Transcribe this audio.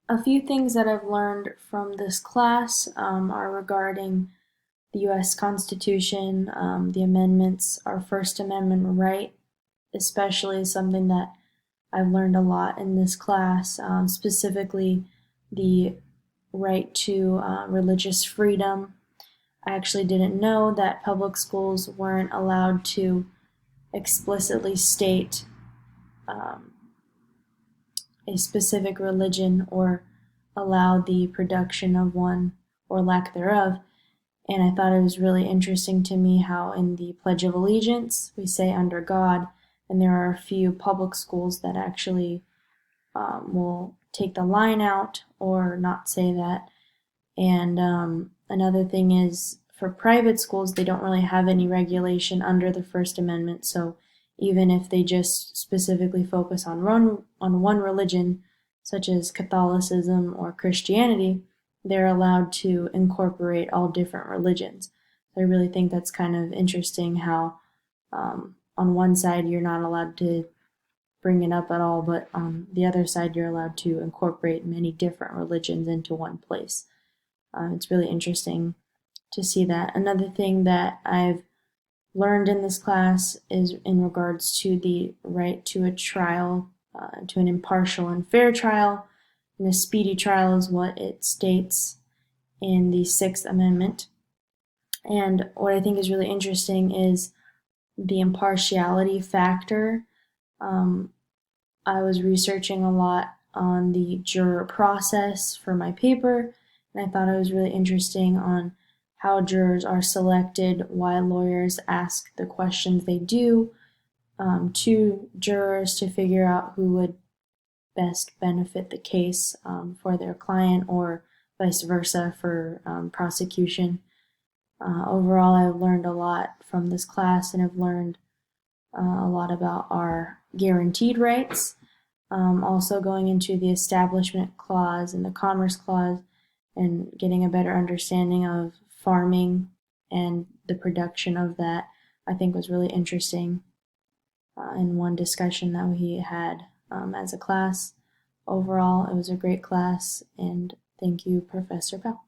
A few things that I've learned from this class are regarding the U.S. Constitution, the amendments, our First Amendment right, especially is something that I've learned a lot in this class, specifically the right to religious freedom. I actually didn't know that public schools weren't allowed to explicitly state um, a specific religion or allow the production of one or lack thereof. And I thought it was really interesting to me how in the Pledge of Allegiance we say under God, and there are a few public schools that actually will take the line out or not say that. And another thing is for private schools, they don't really have any regulation under the First Amendment. So even if they just specifically focus on one religion, such as Catholicism or Christianity, they're allowed to incorporate all different religions. So I really think that's kind of interesting how on one side you're not allowed to bring it up at all, but on the other side you're allowed to incorporate many different religions into one place. It's really interesting to see that. Another thing that I've learned in this class is in regards to the right to a trial, to an impartial and fair trial. And a speedy trial is what it states in the Sixth Amendment. And what I think is really interesting is the impartiality factor. Um, I was researching a lot on the juror process for my paper, and I thought it was really interesting on how jurors are selected, why lawyers ask the questions they do to jurors to figure out who would best benefit the case for their client or vice versa for prosecution. Overall, I've learned a lot from this class and have learned a lot about our guaranteed rights. Also going into the Establishment Clause and the Commerce Clause and getting a better understanding of farming and the production of that, I think was really interesting in one discussion that we had as a class. Overall, it was a great class, and thank you, Professor Bell.